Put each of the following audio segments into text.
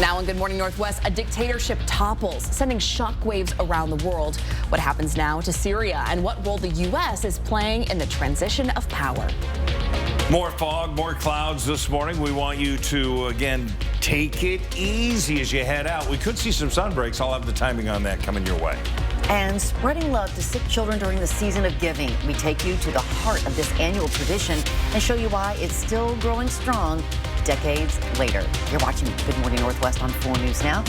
Now in Good Morning Northwest, a dictatorship topples, sending shockwaves around the world. What happens now to Syria and what role the U.S. is playing in the transition of power. More fog, more clouds this morning. We want you to, again, take it easy as you head out. We could see some sun breaks. I'll have the timing on that coming your way. And spreading love to sick children during the season of giving. We take you to the heart of this annual tradition and show you why it's still growing strong decades later. You're watching Good Morning Northwest on 4 News Now.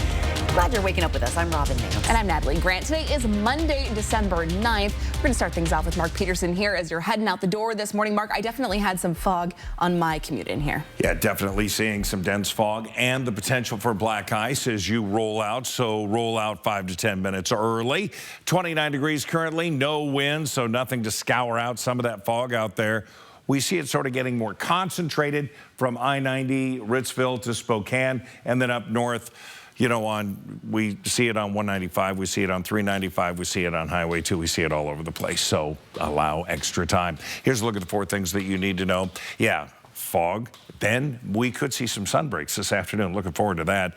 Glad you're waking up with us. I'm Robin Nance. And I'm Natalie Grant. Today is Monday, December 9th. We're going to start things off with Mark Peterson here as you're heading out the door this morning. Mark, I definitely had some fog on my commute in here. Yeah, definitely seeing some dense fog and the potential for black ice as you roll out. So roll out 5 to 10 minutes early. 29 degrees currently, no wind, so nothing to scour out some of that fog out there. We see it sort of getting more concentrated from I-90, Ritzville to Spokane, and then up north, you know, we see it on 195, we see it on 395, we see it on Highway 2, we see it all over the place. So allow extra time. Here's a look at the 4 things that you need to know. Yeah, fog. Then we could see some sun breaks this afternoon. Looking forward to that.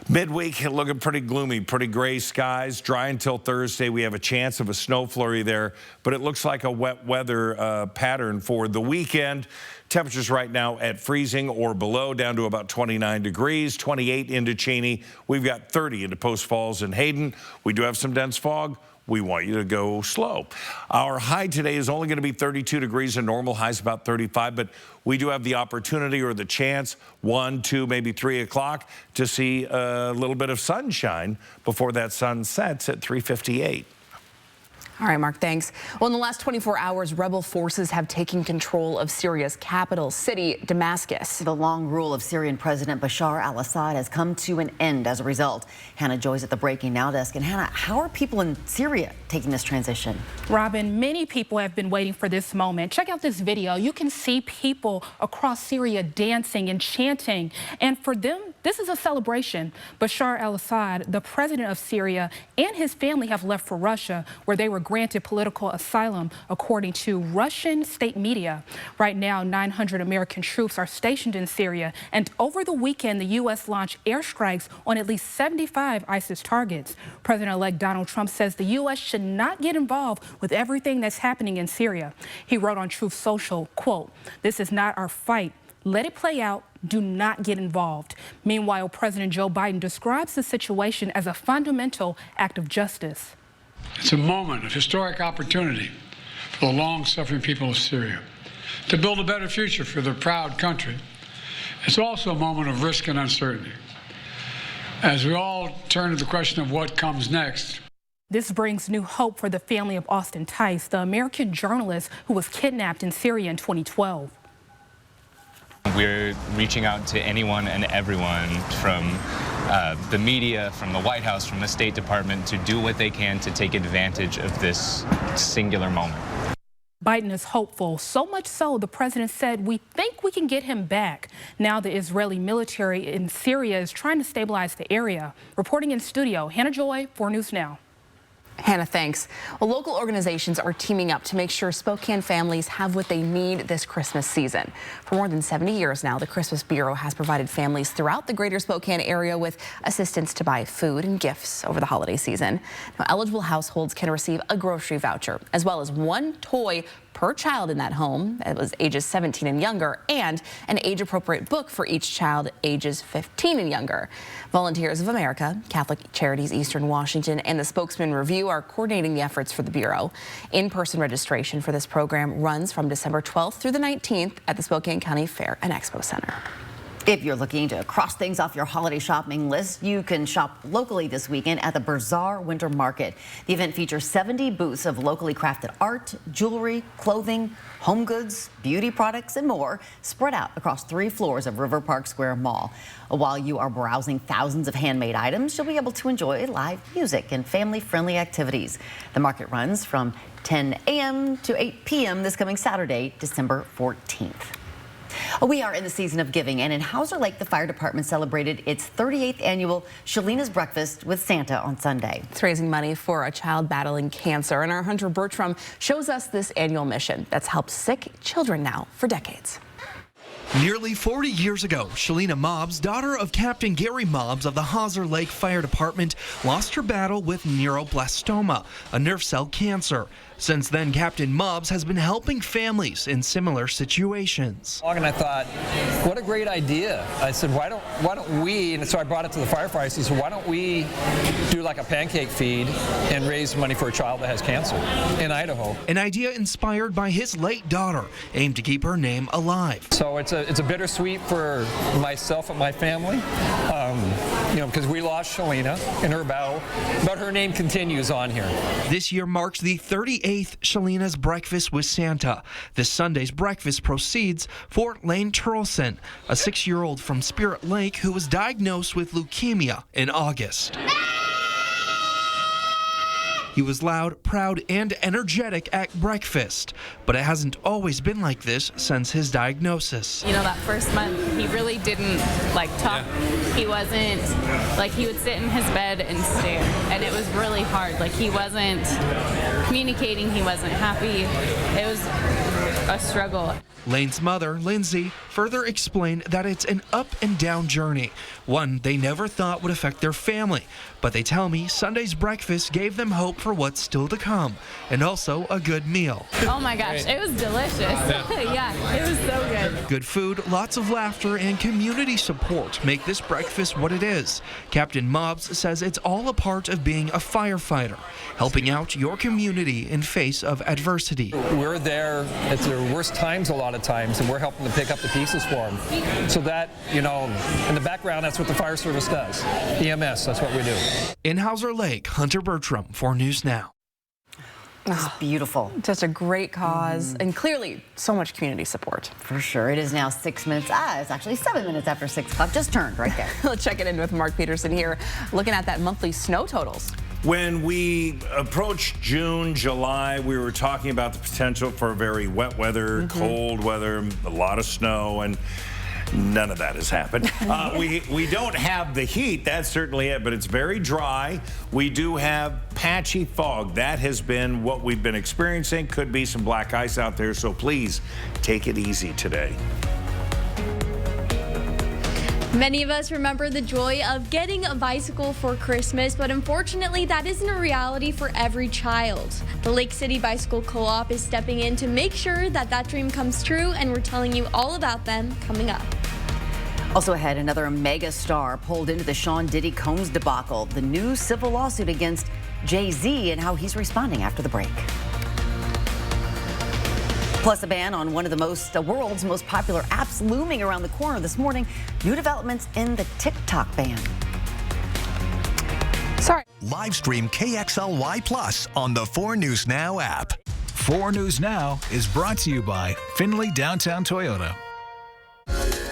Midweek looking pretty gloomy, pretty gray skies, dry until Thursday. We have a chance of a snow flurry there, but it looks like a wet weather pattern for the weekend. Temperatures right now at freezing or below, down to about 29 degrees, 28 into Cheney. We've got 30 into Post Falls and Hayden. We do have some dense fog. We want you to go slow. Our high today is only going to be 32 degrees and normal high's about 35, but we do have the opportunity or the chance 1, 2, maybe 3 o'clock to see a little bit of sunshine before that sun sets at 3:58. All right, Mark, thanks. Well, in the last 24 hours, rebel forces have taken control of Syria's capital city, Damascus. The long rule of Syrian President Bashar al-Assad has come to an end as a result. Hannah Joy's at the Breaking Now desk. And Hannah, how are people in Syria taking this transition? Robin, many people have been waiting for this moment. Check out this video. You can see people across Syria dancing and chanting. And for them, this is a celebration. Bashar al-Assad, the president of Syria, and his family have left for Russia, where they were granted political asylum, according to Russian state media. Right now, 900 American troops are stationed in Syria, and over the weekend, the U.S. launched airstrikes on at least 75 ISIS targets. President-elect Donald Trump says the U.S. should not get involved with everything that's happening in Syria. He wrote on Truth Social, quote, "This is not our fight. Let it play out. Do not get involved." Meanwhile, President Joe Biden describes the situation as a fundamental act of justice. It's a moment of historic opportunity for the long-suffering people of Syria to build a better future for their proud country. It's also a moment of risk and uncertainty. As we all turn to the question of what comes next. This brings new hope for the family of Austin Tice, the American journalist who was kidnapped in Syria in 2012. We're reaching out to anyone and everyone from the media, from the White House, from the State Department to do what they can to take advantage of this singular moment. Biden is hopeful, so much so the president said, "We think we can get him back." Now the Israeli military in Syria is trying to stabilize the area. Reporting in studio, Hannah Joy, 4 News Now. Hannah, thanks. Well, local organizations are teaming up to make sure Spokane families have what they need this Christmas season. For more than 70 years now, the Christmas Bureau has provided families throughout the greater Spokane area with assistance to buy food and gifts over the holiday season. Now, eligible households can receive a grocery voucher, as well as 1 toy per child in that home that was ages 17 and younger, and an age-appropriate book for each child ages 15 and younger. Volunteers of America, Catholic Charities Eastern Washington, and the Spokesman Review are coordinating the efforts for the Bureau. In-person registration for this program runs from December 12th through the 19th at the Spokane County Fair and Expo Center. If you're looking to cross things off your holiday shopping list, you can shop locally this weekend at the Bazaar Winter Market. The event features 70 booths of locally crafted art, jewelry, clothing, home goods, beauty products, and more, spread out across 3 floors of River Park Square Mall. While you are browsing thousands of handmade items, you'll be able to enjoy live music and family-friendly activities. The market runs from 10 a.m. to 8 p.m. this coming Saturday, December 14th. We are in the season of giving, and in Hauser Lake, the fire department celebrated its 38th annual Shalina's Breakfast with Santa on Sunday. It's raising money for a child battling cancer, and our Hunter Bertram shows us this annual mission that's helped sick children now for decades. Nearly 40 years ago, Shalina Mobbs, daughter of Captain Gary Mobbs of the Hawser Lake Fire Department, lost her battle with neuroblastoma, a nerve cell cancer. Since then, Captain Mobbs has been helping families in similar situations. And I thought, what a great idea. I said, why don't we, and so I brought it to the firefighters, and said, why don't we do like a pancake feed and raise money for a child that has cancer in Idaho. An idea inspired by his late daughter, aimed to keep her name alive. So it's a bittersweet for myself and my family, because we lost Shalina in her battle, but her name continues on here. This year marks the 38th Shalina's Breakfast with Santa. This Sunday's breakfast proceeds for Lane Turleson, a 6-year-old from Spirit Lake who was diagnosed with leukemia in August. He was loud, proud, and energetic at breakfast, but it hasn't always been like this since his diagnosis. You know, that first month, he really didn't talk. Yeah. He wasn't, he would sit in his bed and stare, and it was really hard. He wasn't communicating, he wasn't happy. It was a struggle. Lane's mother, Lindsay, further explained that it's an up and down journey, one they never thought would affect their family. But they tell me Sunday's breakfast gave them hope for what's still to come, and also a good meal. Oh my gosh, it was delicious. Yeah, it was so good. Good food, lots of laughter, and community support make this breakfast what it is. Captain Mobbs says it's all a part of being a firefighter, helping out your community in face of adversity. We're there at their worst times a lot of times, and we're helping to pick up the pieces for them. So that, in the background, that's what the fire service does. EMS, that's what we do. In Hawser Lake, Hunter Bertram, 4 News Now. It's beautiful. Just a great cause, and clearly so much community support. For sure. It is now 6 minutes. It's actually 7 minutes after 6 o'clock. Just turned right there. Let's check it in with Mark Peterson here, looking at that monthly snow totals. When we approached June, July, we were talking about the potential for very wet weather, cold weather, a lot of snow, and none of that has happened. We don't have the heat, that's certainly it, but it's very dry. We do have patchy fog. That has been what we've been experiencing. Could be some black ice out there, so please take it easy today. Many of us remember the joy of getting a bicycle for Christmas, but unfortunately that isn't a reality for every child. The Lake City Bicycle Co-op is stepping in to make sure that dream comes true, and we're telling you all about them coming up. Also ahead, another mega star pulled into the Sean Diddy Combs debacle, the new civil lawsuit against Jay-Z, and how he's responding after the break. Plus, a ban on one of the world's most popular apps looming around the corner this morning. New developments in the TikTok ban. Live stream KXLY Plus on the 4 News Now app. 4 News Now is brought to you by Findlay Downtown Toyota.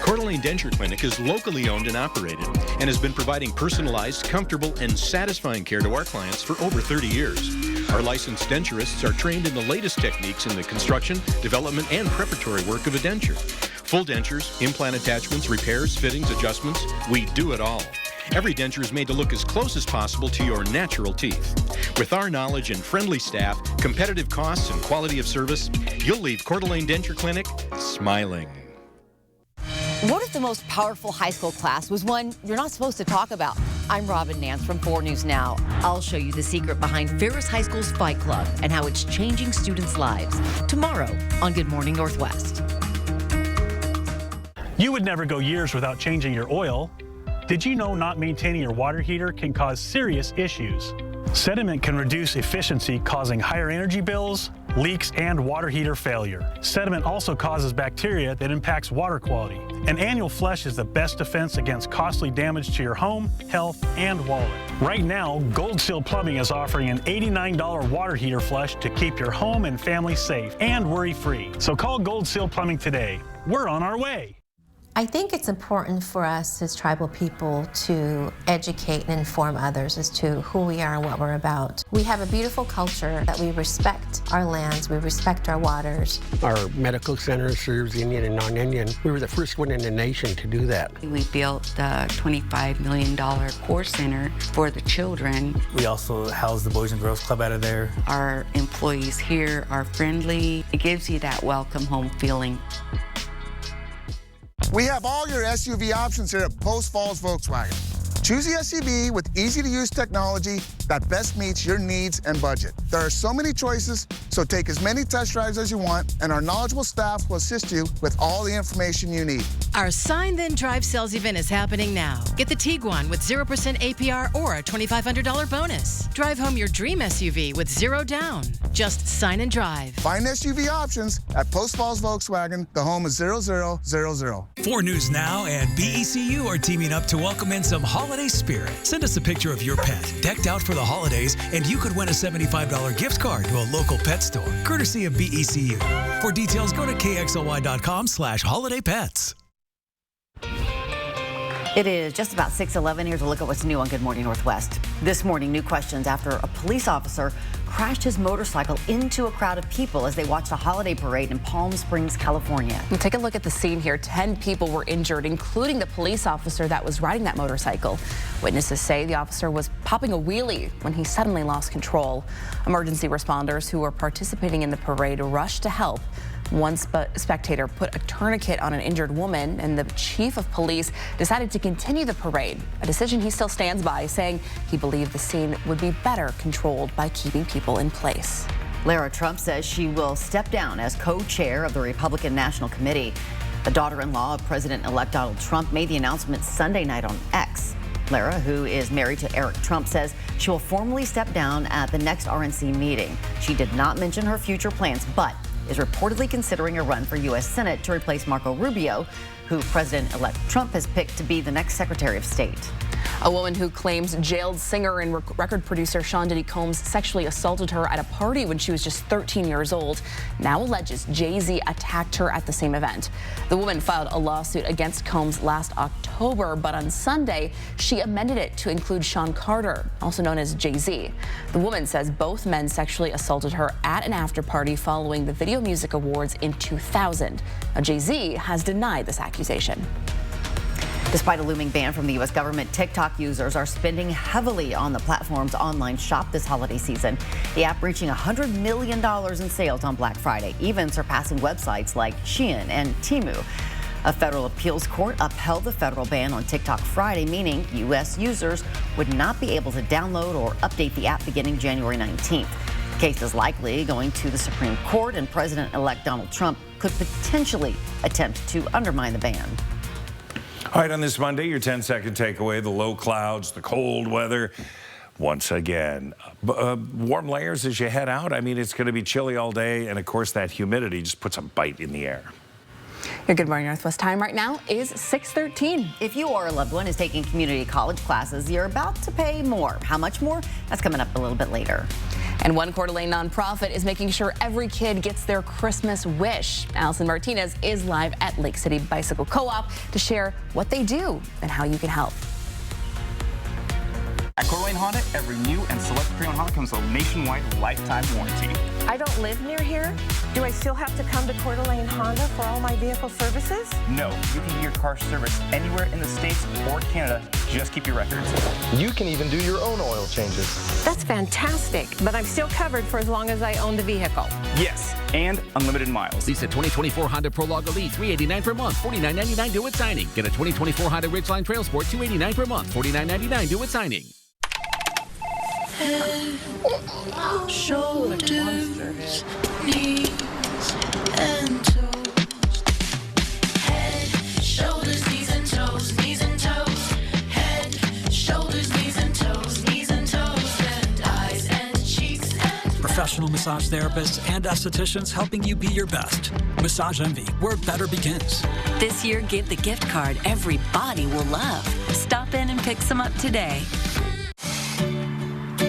Coeur d'Alene Denture Clinic is locally owned and operated and has been providing personalized, comfortable, and satisfying care to our clients for over 30 years. Our licensed denturists are trained in the latest techniques in the construction, development, and preparatory work of a denture. Full dentures, implant attachments, repairs, fittings, adjustments, we do it all. Every denture is made to look as close as possible to your natural teeth. With our knowledge and friendly staff, competitive costs, and quality of service, you'll leave Coeur d'Alene Denture Clinic smiling. What if the most powerful high school class was one you're not supposed to talk about? I'm Robin Nance from 4 News Now. I'll show you the secret behind Ferris High School's Fight Club and how it's changing students' lives. Tomorrow on Good Morning Northwest. You would never go years without changing your oil. Did you know not maintaining your water heater can cause serious issues? Sediment can reduce efficiency, causing higher energy bills, leaks, and water heater failure. Sediment also causes bacteria that impacts water quality. An annual flush is the best defense against costly damage to your home, health, and wallet. Right now, Gold Seal Plumbing is offering an $89 water heater flush to keep your home and family safe and worry-free. So call Gold Seal Plumbing today. We're on our way. I think it's important for us as tribal people to educate and inform others as to who we are and what we're about. We have a beautiful culture that we respect our lands, we respect our waters. Our medical center serves Indian and non-Indian. We were the first one in the nation to do that. We built the $25 million core center for the children. We also house the Boys and Girls Club out of there. Our employees here are friendly. It gives you that welcome home feeling. We have all your SUV options here at Post Falls Volkswagen. Choose the SUV with easy-to-use technology that best meets your needs and budget. There are so many choices, so take as many test drives as you want, and our knowledgeable staff will assist you with all the information you need. Our Sign Then Drive sales event is happening now. Get the Tiguan with 0% APR or a $2,500 bonus. Drive home your dream SUV with zero down. Just sign and drive. Find SUV options at Post Falls Volkswagen, the home of 0000. 4 News Now and BECU are teaming up to welcome in some holiday spirit. Send us a picture of your pet decked out for the holidays, and you could win a $75 gift card to a local pet store, courtesy of BECU. For details, go to kxly.com/holidaypets. It is just about 6:11. Here's a look at what's new on Good Morning Northwest. This morning, new questions after a police officer crashed his motorcycle into a crowd of people as they watched a holiday parade in Palm Springs, California. We'll take a look at the scene here. 10 people were injured, including the police officer that was riding that motorcycle. Witnesses say the officer was popping a wheelie when he suddenly lost control. Emergency responders who were participating in the parade rushed to help. One spectator put a tourniquet on an injured woman, and the chief of police decided to continue the parade, a decision he still stands by, saying he believed the scene would be better controlled by keeping people in place. Lara Trump says she will step down as co-chair of the Republican National Committee. The daughter-in-law of President-elect Donald Trump made the announcement Sunday night on X. Lara, who is married to Eric Trump, says she will formally step down at the next RNC meeting. She did not mention her future plans, but is reportedly considering a run for U.S. Senate to replace Marco Rubio, who President-elect Trump has picked to be the next Secretary of State. A woman who claims jailed singer and record producer Sean Diddy Combs sexually assaulted her at a party when she was just 13 years old now alleges Jay-Z attacked her at the same event. The woman filed a lawsuit against Combs last October, but on Sunday, she amended it to include Sean Carter, also known as Jay-Z. The woman says both men sexually assaulted her at an after party following the Video Music Awards in 2000. Now, Jay-Z has denied this accusation. Despite a looming ban from the U.S. government, TikTok users are spending heavily on the platform's online shop this holiday season. The app reaching $100 million in sales on Black Friday, even surpassing websites like Shein and Temu. A federal appeals court upheld the federal ban on TikTok Friday, meaning U.S. users would not be able to download or update the app beginning January 19th. The case is likely going to the Supreme Court, and President-elect Donald Trump could potentially attempt to undermine the ban. All right, on this Monday, your 10-second takeaway, the low clouds, the cold weather. Once again, warm layers as you head out. I mean, it's going to be chilly all day, and of course, that humidity just puts a bite in the air. Your Good Morning Northwest time right now is 6:13. If you or a loved one is taking community college classes, you're about to pay more. How much more? That's coming up a little bit later. And one Coeur d'Alene nonprofit is making sure every kid gets their Christmas wish. Allison Martinez is live at Lake City Bicycle Co-op to share what they do and how you can help. At Coeur d'Alene Honda, every new and select pre-owned Honda comes with a nationwide lifetime warranty. I don't live near here. Do I still have to come to Coeur d'Alene Honda for all my vehicle services? No, you can get your car serviced anywhere in the States or Canada. Just keep your records. You can even do your own oil changes. That's fantastic, but I'm still covered for as long as I own the vehicle. Yes, and unlimited miles. Lease a 2024 Honda Prologue Elite, $389 per month, $49.99 due at signing. Get a 2024 Honda Ridgeline Trail Sport, $289 per month, $49.99 due at signing. Head, shoulders, knees, and toes. Head, shoulders, knees, and toes, knees and toes. Head, shoulders, knees, and toes, knees and toes. And eyes and cheeks and professional massage therapists and estheticians helping you be your best. Massage Envy, where better begins. This year, give the gift card every body will love. Stop in and pick some up today.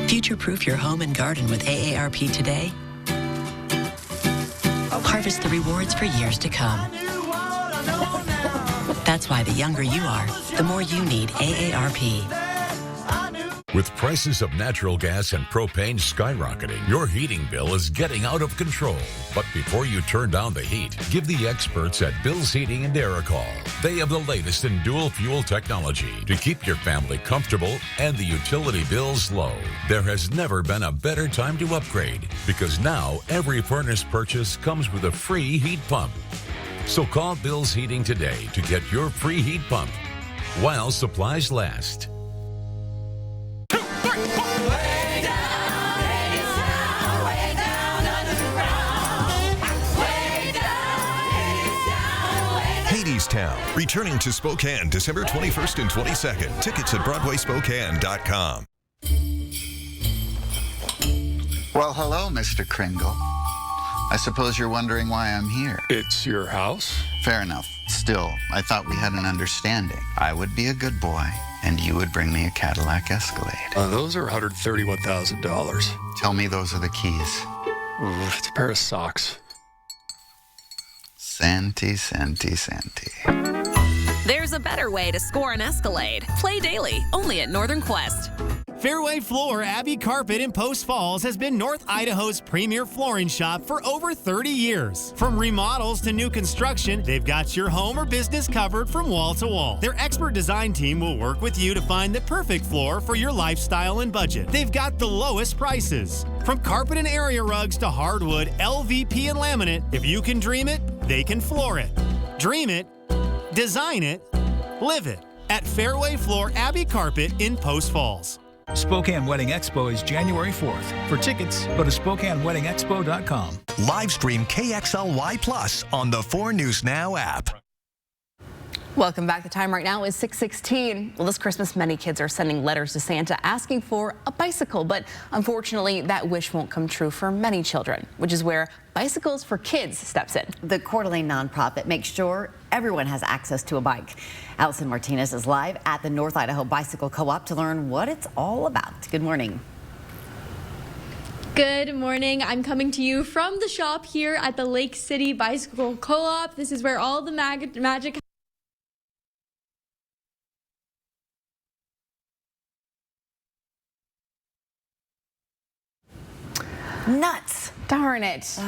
Future-proof your home and garden with AARP today. Harvest the rewards for years to come. That's why the younger you are, the more you need AARP. With prices of natural gas and propane skyrocketing, your heating bill is getting out of control. But before you turn down the heat, give the experts at Bill's Heating and Air a call. They have the latest in dual fuel technology to keep your family comfortable and the utility bills low. There has never been a better time to upgrade because now every furnace purchase comes with a free heat pump. So call Bill's Heating today to get your free heat pump while supplies last. Hadestown, returning to Spokane December 21st and 22nd. Tickets at BroadwaySpokane.com. Well, hello, Mr. Kringle. I suppose you're wondering why I'm here. It's your house? Fair enough. Still, I thought we had an understanding. I would be a good boy, and you would bring me a Cadillac Escalade. Those are $131,000. Tell me those are the keys. It's a pair of socks. Santy, Santy, Santy. There's a better way to score an Escalade. Play daily, only at Northern Quest. Fairway Floor Abbey Carpet in Post Falls has been North Idaho's premier flooring shop for over 30 years. From remodels to new construction, they've got your home or business covered from wall to wall. Their expert design team will work with you to find the perfect floor for your lifestyle and budget. They've got the lowest prices. From carpet and area rugs to hardwood, LVP and laminate, if you can dream it, they can floor it. Dream it, design it, live it at Fairway Floor Abbey Carpet in Post Falls. Spokane Wedding Expo is January 4th. For tickets, go to SpokaneWeddingExpo.com. Live stream KXLY Plus on the 4 News Now app. Welcome back. The time right now is 6:16. Well, this Christmas, many kids are sending letters to Santa asking for a bicycle, but unfortunately, that wish won't come true for many children, which is where Bicycles for Kids steps in. The Coeur d'Alene nonprofit makes sure everyone has access to a bike. Allison Martinez is live at the North Idaho Bicycle Co-op to learn what it's all about. Good morning. Good morning. I'm coming to you from the shop here at the Lake City Bicycle Co-op. This is where all the magic Nuts. Darn it.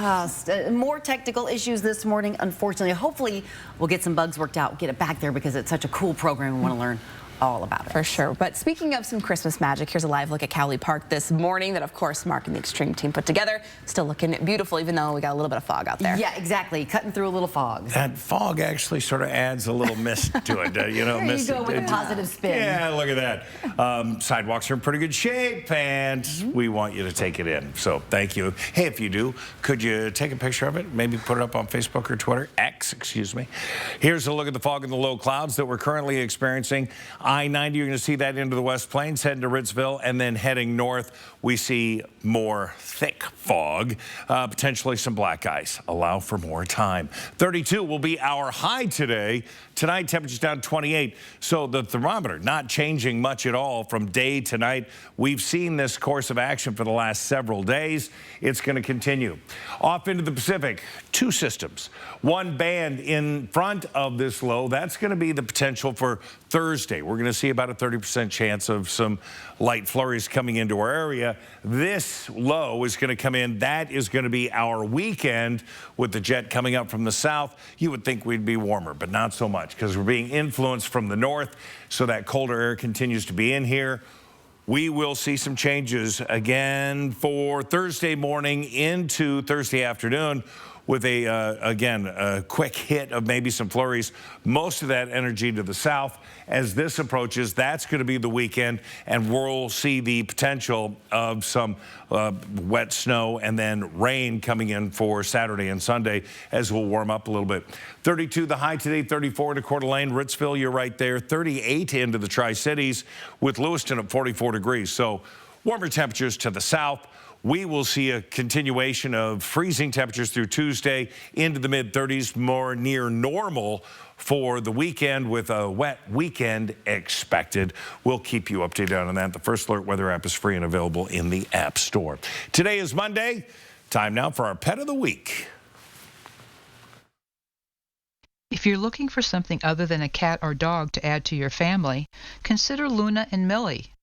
More technical issues this morning, unfortunately. Hopefully, we'll get some bugs worked out, get it back there because it's such a cool program. We want to learn all about it. For sure. But speaking of some Christmas magic, here's a live look at Cowley Park this morning that, of course, Mark and the Extreme team put together. Still looking beautiful, even though we got a little bit of fog out there. Yeah, exactly. Cutting through a little fog. That fog actually sort of adds a little mist to it. There you go with a positive spin. Yeah, look at that. Sidewalks are in pretty good shape, and we want you to take it in. So thank you. Hey, if you do, could you take a picture of it? Maybe put it up on Facebook or Twitter. X, excuse me. Here's a look at the fog and the low clouds that we're currently experiencing. I-90, you're going to see that into the West Plains, heading to Ritzville, and then heading north, we see more thick fog, potentially some black ice. Allow for more time. 32 will be our high today. Tonight, temperatures down 28, so the thermometer not changing much at all from day to night. We've seen this course of action for the last several days. It's going to continue. Off into the Pacific, 2 systems. One band in front of this low, that's going to be the potential for Thursday. We're going to see about a 30% chance of some light flurries coming into our area. This low is going to come in. That is going to be our weekend with the jet coming up from the south. You would think we'd be warmer, but not so much because we're being influenced from the north, so that colder air continues to be in here. We will see some changes again for Thursday morning into Thursday afternoon with a quick hit of maybe some flurries. Most of that energy to the south. As this approaches, that's going to be the weekend, and we'll see the potential of some wet snow and then rain coming in for Saturday and Sunday as we'll warm up a little bit. 32 the high today, 34 to Coeur d'Alene, Ritzville, you're right there, 38 into the Tri-Cities with Lewiston at 44 degrees. So warmer temperatures to the south. We will see a continuation of freezing temperatures through Tuesday into the mid-30s, more near normal for the weekend with a wet weekend expected. We'll keep you updated on that. The First Alert Weather app is free and available in the App Store. Today is Monday. Time now for our Pet of the Week. If you're looking for something other than a cat or dog to add to your family, consider Luna and Millie.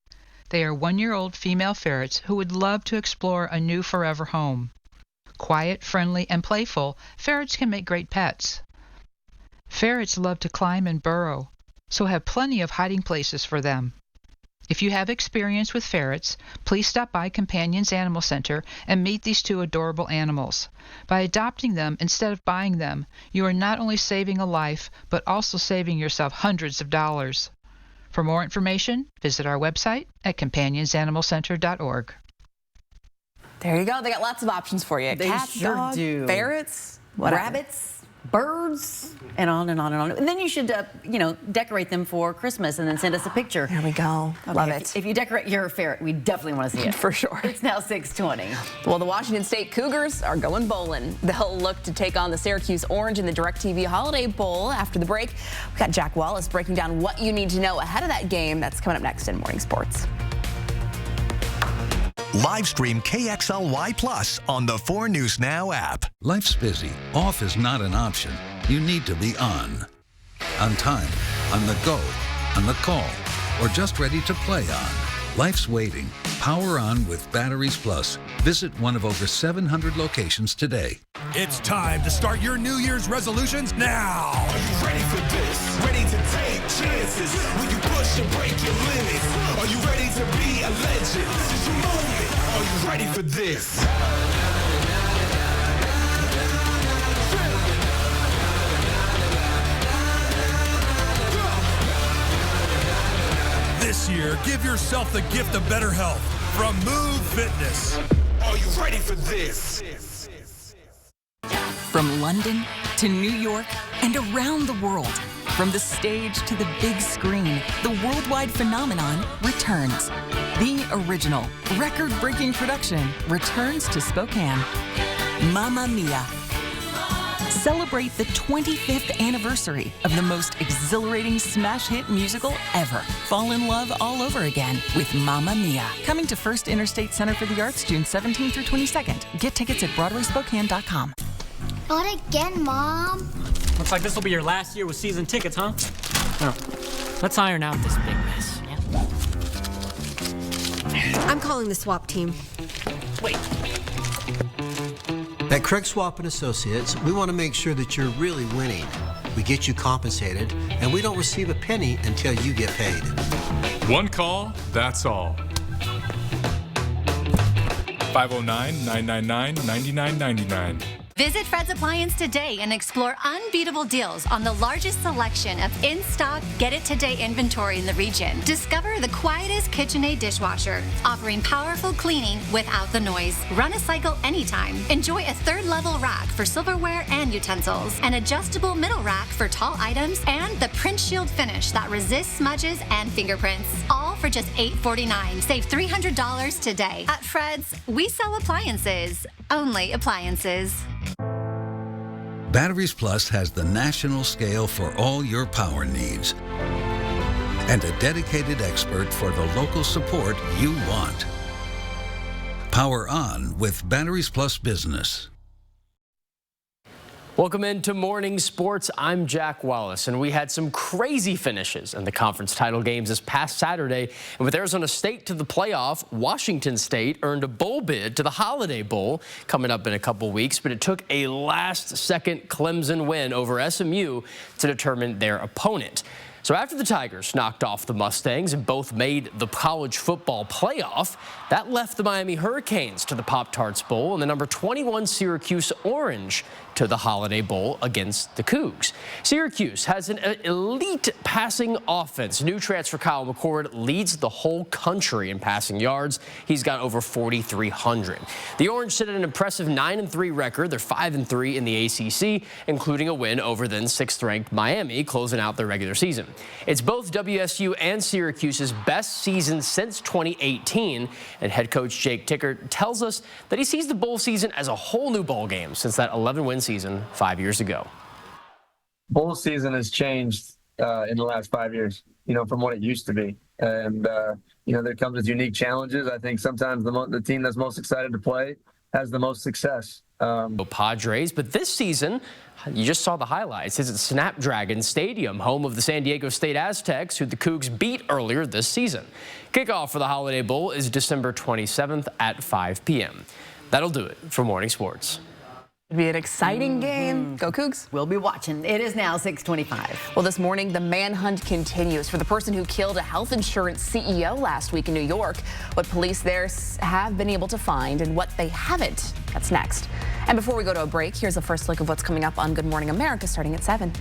They are 1-year-old female ferrets who would love to explore a new forever home. Quiet, friendly, and playful, ferrets can make great pets. Ferrets love to climb and burrow, so have plenty of hiding places for them. If you have experience with ferrets, please stop by Companions Animal Center and meet these two adorable animals. By adopting them instead of buying them, you are not only saving a life, but also saving yourself hundreds of dollars. For more information, visit our website at companionsanimalcenter.org. There you go. They got lots of options for you. They Cats, sure dogs, do. ferrets, whatever. Rabbits, birds, and on and on and on. And then you should, decorate them for Christmas and then send us a picture. There we go. Okay, Love it. If you decorate your ferret, we definitely want to see it. For sure. It's now 6:20. Well, the Washington State Cougars are going bowling. They'll look to take on the Syracuse Orange in the DirecTV Holiday Bowl after the break. We've got Jack Wallace breaking down what you need to know ahead of that game. That's coming up next in Morning Sports. Live stream KXLY Plus on the 4 News Now app. Life's busy. Off is not an option. You need to be on. On time, on the go, on the call, or just ready to play on. Life's waiting. Power on with Batteries Plus. Visit one of over 700 locations today. It's time to start your New Year's resolutions now. Are you ready for this? Ready to take chances? Will you push and break your limits? Are you ready to be a legend? This is your moment. Are you ready for this? This year, give yourself the gift of better health from Move Fitness. Are you ready for this? From London to New York and around the world, from the stage to the big screen, the worldwide phenomenon returns. The original, record-breaking production returns to Spokane. Mamma Mia! Celebrate the 25th anniversary of the most exhilarating smash hit musical ever. Fall in love all over again with Mamma Mia. Coming to First Interstate Center for the Arts June 17th through 22nd. Get tickets at BroadwaySpokane.com. Not again, Mom. Looks like this will be your last year with season tickets, huh? Oh, let's iron out this big mess, yeah? I'm calling the swap team. Wait. At Craig Swap & Associates, we want to make sure that you're really winning. We get you compensated, and we don't receive a penny until you get paid. One call, that's all. 509-999-9999. Visit Fred's Appliance today and explore unbeatable deals on the largest selection of in-stock, get-it-today inventory in the region. Discover the quietest KitchenAid dishwasher, offering powerful cleaning without the noise. Run a cycle anytime. Enjoy a third-level rack for silverware and utensils, an adjustable middle rack for tall items, and the Print Shield finish that resists smudges and fingerprints. All for just $849. Save $300 today. At Fred's, we sell appliances. Only appliances. Batteries Plus has the national scale for all your power needs and a dedicated expert for the local support you want. Power on with Batteries Plus Business. Welcome into Morning Sports. I'm Jack Wallace, and we had some crazy finishes in the conference title games this past Saturday. And with Arizona State to the playoff, Washington State earned a bowl bid to the Holiday Bowl coming up in a couple weeks, but it took a last-second Clemson win over SMU to determine their opponent. So after the Tigers knocked off the Mustangs and both made the college football playoff, that left the Miami Hurricanes to the Pop-Tarts Bowl and the number 21 Syracuse Orange to the Holiday Bowl against the Cougs. Syracuse has an elite passing offense. New transfer Kyle McCord leads the whole country in passing yards. He's got over 4,300. The Orange sit at an impressive 9-3 record. They're 5-3 in the ACC, including a win over then 6th-ranked Miami, closing out their regular season. It's both WSU and Syracuse's best season since 2018, and head coach Jake Tickert tells us that he sees the bowl season as a whole new bowl game since that 11-win season 5 years ago. Bowl season has changed in the last 5 years, from what it used to be. And, there comes with unique challenges. I think sometimes the team that's most excited to play has the most success. Padres, but this season, you just saw the highlights. It's at Snapdragon Stadium, home of the San Diego State Aztecs, who the Cougs beat earlier this season. Kickoff for the Holiday Bowl is December 27th at 5 p.m. That'll do it for Morning Sports. Be an exciting game. Go Cougs. We'll be watching. It is now 6:25. Well, this morning, the manhunt continues for the person who killed a health insurance CEO last week in New York. What police there have been able to find and what they haven't. That's next. And before we go to a break, here's a first look of what's coming up on Good Morning America starting at 7.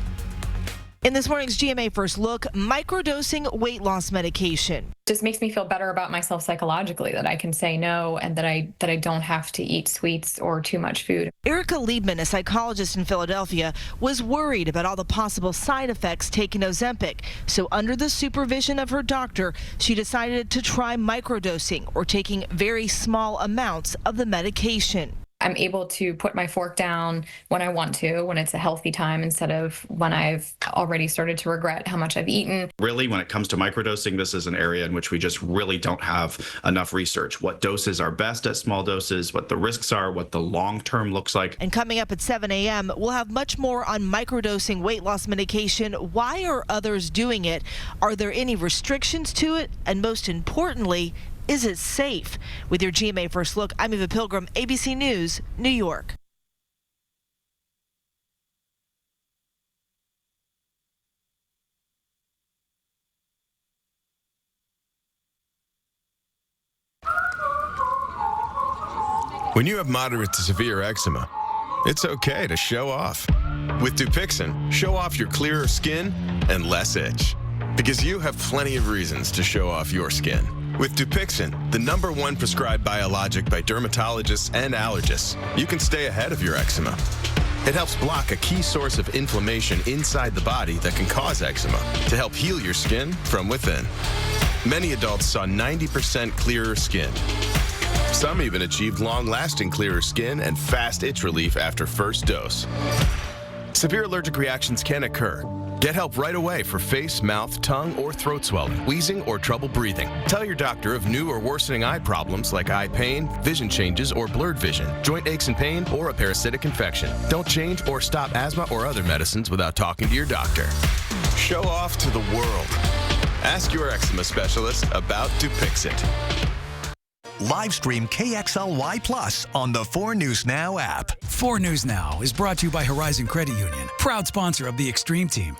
In this morning's GMA First Look, microdosing weight loss medication. Just makes me feel better about myself psychologically, that I can say no and that I don't have to eat sweets or too much food. Erica Liebman, a psychologist in Philadelphia, was worried about all the possible side effects taking Ozempic. So under the supervision of her doctor, she decided to try microdosing, or taking very small amounts of the medication. I'm able to put my fork down when I want to, when it's a healthy time, instead of when I've already started to regret how much I've eaten. Really, when it comes to microdosing, this is an area in which we just really don't have enough research. What doses are best at small doses, what the risks are, what the long term looks like. And coming up at 7 a.m., we'll have much more on microdosing weight loss medication. Why are others doing it? Are there any restrictions to it? And most importantly, is it safe? With your GMA First Look, I'm Eva Pilgrim, ABC News, New York. When you have moderate to severe eczema, it's okay to show off. With Dupixent, show off your clearer skin and less itch. Because you have plenty of reasons to show off your skin. With Dupixent, the #1 prescribed biologic by dermatologists and allergists, you can stay ahead of your eczema. It helps block a key source of inflammation inside the body that can cause eczema to help heal your skin from within. Many adults saw 90% clearer skin. Some even achieved long-lasting clearer skin and fast itch relief after first dose. Severe allergic reactions can occur. Get help right away for face, mouth, tongue, or throat swelling, wheezing, or trouble breathing. Tell your doctor of new or worsening eye problems like eye pain, vision changes, or blurred vision, joint aches and pain, or a parasitic infection. Don't change or stop asthma or other medicines without talking to your doctor. Show off to the world. Ask your eczema specialist about Dupixent. Live stream KXLY Plus on the 4 News Now app. 4 News Now is brought to you by Horizon Credit Union, proud sponsor of the Extreme Team.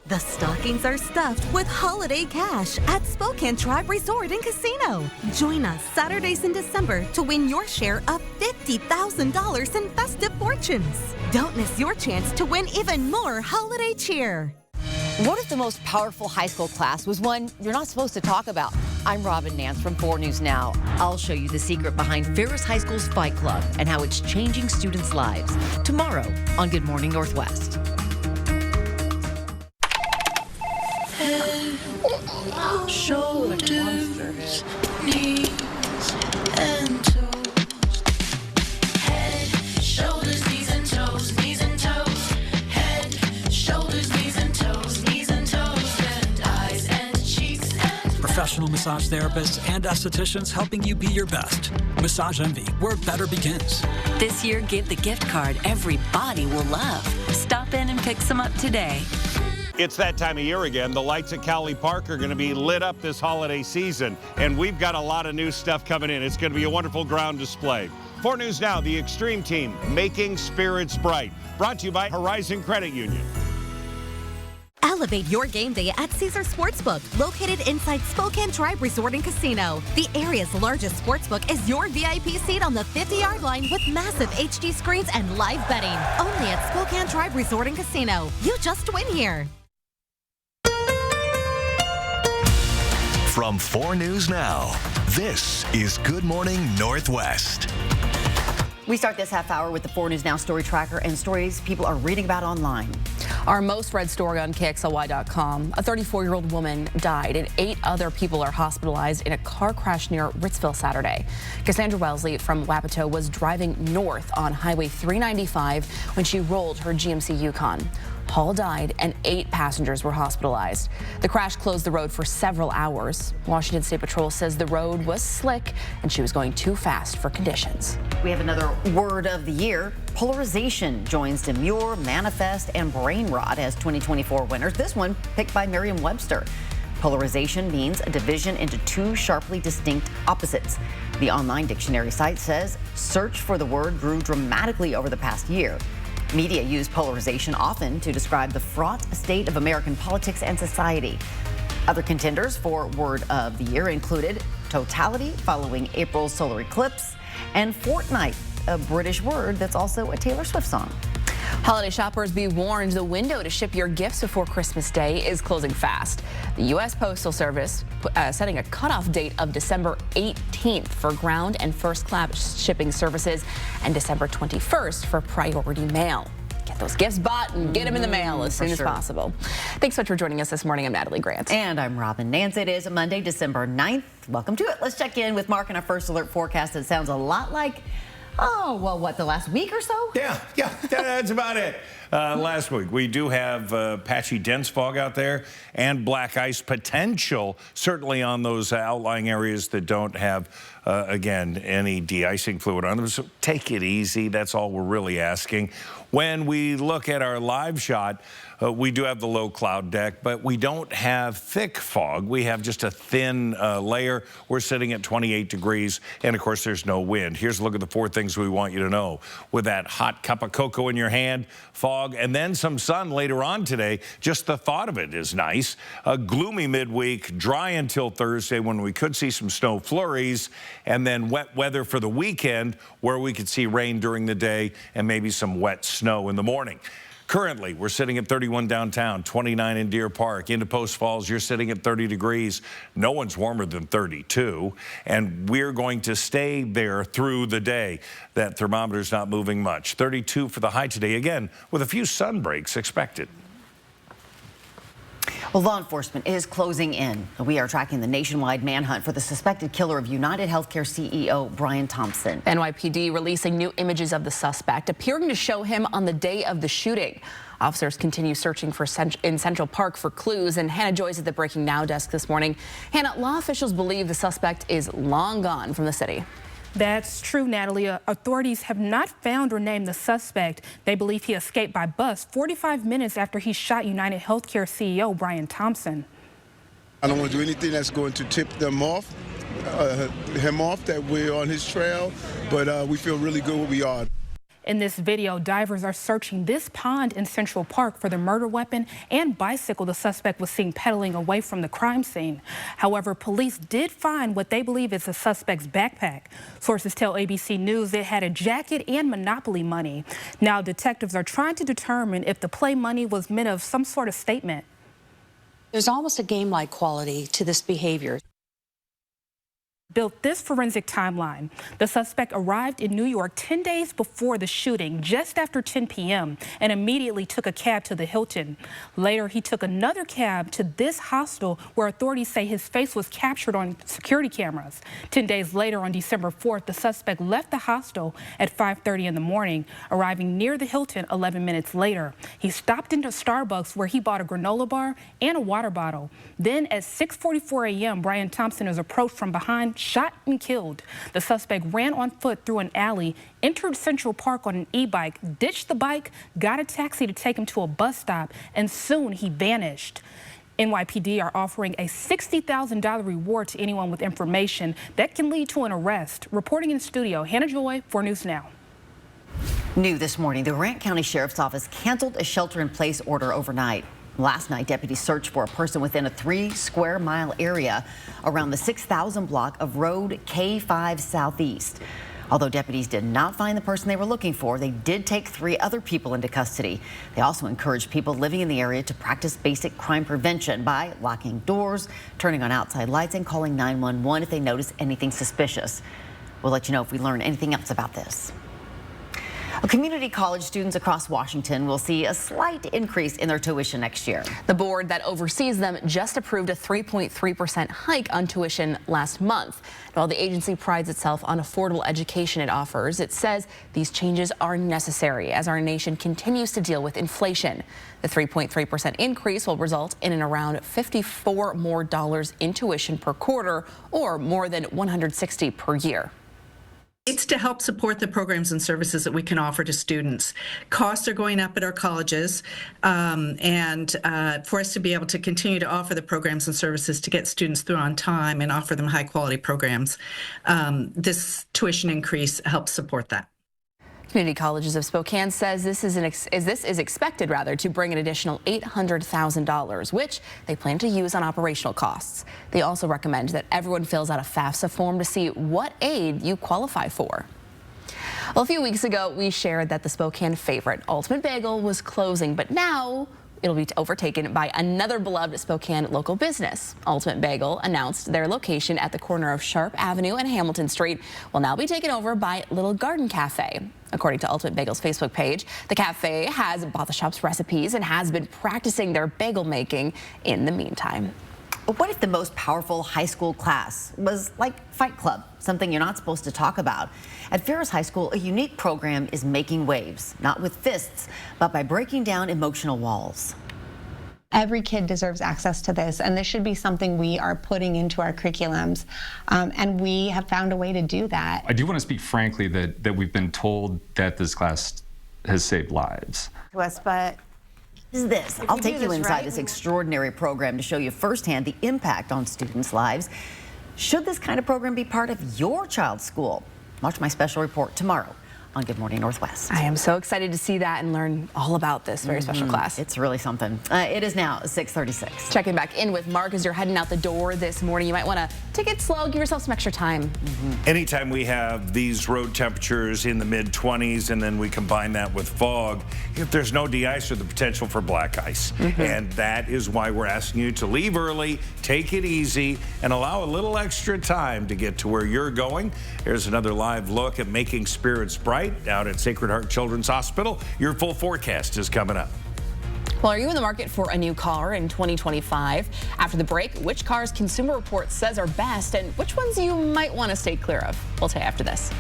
The stockings are stuffed with holiday cash at Spokane Tribe Resort and Casino. Join us Saturdays in December to win your share of $50,000 in festive fortunes. Don't miss your chance to win even more holiday cheer. What if the most powerful high school class was one you're not supposed to talk about? I'm Robin Nance from 4 News Now. I'll show you the secret behind Ferris High School's Fight Club and how it's changing students' lives. Tomorrow on Good Morning Northwest. Head, shoulders, knees, and toes. Head, shoulders, knees, and toes, knees and toes. Head, shoulders, knees and toes, knees and toes. And eyes and cheeks and Professional massage therapists and estheticians helping you be your best. Massage Envy, where better begins. This year, give the gift card everybody will love. Stop in and pick some up today. It's that time of year again. The lights at Cowley Park are going to be lit up this holiday season, and we've got a lot of new stuff coming in. It's going to be a wonderful ground display. 4 News Now, the Extreme Team, making spirits bright. Brought to you by Horizon Credit Union. Elevate your game day at Caesar Sportsbook, located inside Spokane Tribe Resort and Casino. The area's largest sportsbook is your VIP seat on the 50-yard line with massive HD screens and live betting. Only at Spokane Tribe Resort and Casino. You just win here. From 4 News Now, this is Good Morning Northwest. We start this half hour with the 4 News Now story tracker and stories people are reading about online. Our most read story on KXLY.com. A 34-year-old woman died and 8 other people are hospitalized in a car crash near Ritzville Saturday. Cassandra Wellesley from Wapato was driving north on Highway 395 when she rolled her GMC Yukon. Hall died and 8 passengers were hospitalized. The crash closed the road for several hours. Washington State Patrol says the road was slick and she was going too fast for conditions. We have another word of the year. Polarization joins demure, manifest, and brain rot as 2024 winners. This one picked by Merriam-Webster. Polarization means a division into two sharply distinct opposites. The online dictionary site says search for the word grew dramatically over the past year. Media use polarization often to describe the fraught state of American politics and society. Other contenders for Word of the Year included totality following April's solar eclipse and fortnight, a British word that's also a Taylor Swift song. Holiday shoppers, be warned, the window to ship your gifts before Christmas Day is closing fast. The U.S. Postal Service setting a cutoff date of December 18th for ground and first class shipping services and December 21st for priority mail. Get those gifts bought and get them in the mail as soon as possible. Thanks so much for joining us this morning. I'm Natalie Grant. And I'm Robin Nance. It is Monday, December 9th. Welcome to it. Let's check in with Mark in our first alert forecast. It sounds a lot like, oh, well, what, the last week or so? Yeah, that's about it. Last week, we do have patchy dense fog out there and black ice potential, certainly on those outlying areas that don't have, again, any de-icing fluid on them. So take it easy. That's all we're really asking. When we look at our live shot, we do have the low cloud deck, but we don't have thick fog. We have just a thin layer. We're sitting at 28 degrees, and of course, there's no wind. Here's a look at the 4 things we want you to know. With that hot cup of cocoa in your hand, fog, and then some sun later on today, just the thought of it is nice. A gloomy midweek, dry until Thursday when we could see some snow flurries, and then wet weather for the weekend where we could see rain during the day and maybe some wet snow in the morning. Currently, we're sitting at 31 downtown, 29 in Deer Park. Into Post Falls, you're sitting at 30 degrees. No one's warmer than 32, and we're going to stay there through the day. That thermometer's not moving much. 32 for the high today, again, with a few sun breaks expected. Well, law enforcement is closing in. We are tracking the nationwide manhunt for the suspected killer of United Healthcare CEO Brian Thompson. NYPD releasing new images of the suspect, appearing to show him on the day of the shooting. Officers continue searching in Central Park for clues, and Hannah Joy's at the Breaking Now desk this morning. Hannah, law officials believe the suspect is long gone from the city. That's true, Natalie. Authorities have not found or named the suspect. They believe he escaped by bus 45 minutes after he shot United Healthcare CEO Brian Thompson. I don't want to do anything that's going to tip him off that we're on his trail, but we feel really good where we are. In this video, divers are searching this pond in Central Park for the murder weapon and bicycle the suspect was seen pedaling away from the crime scene. However, police did find what they believe is the suspect's backpack. Sources tell ABC News it had a jacket and Monopoly money. Now, detectives are trying to determine if the play money was meant of some sort of statement. There's almost a game-like quality to this behavior. Built this forensic timeline. The suspect arrived in New York 10 days before the shooting, just after 10 p.m., and immediately took a cab to the Hilton. Later, he took another cab to this hostel where authorities say his face was captured on security cameras. 10 days later, on December 4th, the suspect left the hostel at 5:30 in the morning, arriving near the Hilton 11 minutes later. He stopped into Starbucks where he bought a granola bar and a water bottle. Then at 6:44 a.m., Brian Thompson is approached from behind, shot and killed. The suspect ran on foot through an alley, entered Central Park on an e-bike, ditched the bike, got a taxi to take him to a bus stop, and soon he vanished. NYPD are offering a $60,000 reward to anyone with information that can lead to an arrest. Reporting in studio, Hannah Joy, 4 News Now. New this morning, the Grant County Sheriff's Office canceled a shelter-in-place order overnight. Last night, deputies searched for a person within a 3-square-mile area around the 6000 block of Road K5 Southeast. Although deputies did not find the person they were looking for, they did take 3 other people into custody. They also encouraged people living in the area to practice basic crime prevention by locking doors, turning on outside lights, and calling 911 if they notice anything suspicious. We'll let you know if we learn anything else about this. Community college students across Washington will see a slight increase in their tuition next year. The board that oversees them just approved a 3.3% hike on tuition last month. While the agency prides itself on affordable education it offers, it says these changes are necessary as our nation continues to deal with inflation. The 3.3% increase will result in around $54 more in tuition per quarter, or more than $160 per year. It's to help support the programs and services that we can offer to students. Costs are going up at our colleges, and for us to be able to continue to offer the programs and services to get students through on time and offer them high-quality programs, this tuition increase helps support that. Community Colleges of Spokane says this is expected to bring an additional $800,000, which they plan to use on operational costs. They also recommend that everyone fills out a FAFSA form to see what aid you qualify for. Well, a few weeks ago, we shared that the Spokane favorite, Ultimate Bagel, was closing, but now it'll be overtaken by another beloved Spokane local business. Ultimate Bagel announced their location at the corner of Sharp Avenue and Hamilton Street will now be taken over by Little Garden Cafe. According to Ultimate Bagel's Facebook page, the cafe has bought the shop's recipes and has been practicing their bagel making in the meantime. What if the most powerful high school class was like Fight Club, something you're not supposed to talk about? At Ferris High School, a unique program is making waves, not with fists, but by breaking down emotional walls. Every kid deserves access to this, and this should be something we are putting into our curriculums, and we have found a way to do that. I do want to speak frankly that we've been told that this class has saved lives. To us, but is this? I'll take you inside this extraordinary program to show you firsthand the impact on students' lives. Should this kind of program be part of your child's school? Watch my special report tomorrow on Good Morning Northwest. I am so excited to see that and learn all about this very special class. It's really something. It is now 6:36. Checking back in with Mark as you're heading out the door this morning. You might want to take it slow, give yourself some extra time. Anytime we have these road temperatures in the mid-20s and then we combine that with fog, if there's no de-ice or the potential for black ice. And that is why we're asking you to leave early, take it easy, and allow a little extra time to get to where you're going. Here's another live look at making spirits bright out at Sacred Heart Children's Hospital. Your full forecast is coming up. Well, are you in the market for a new car in 2025? After the break, which cars Consumer Reports says are best and which ones you might want to stay clear of? We'll tell you after this.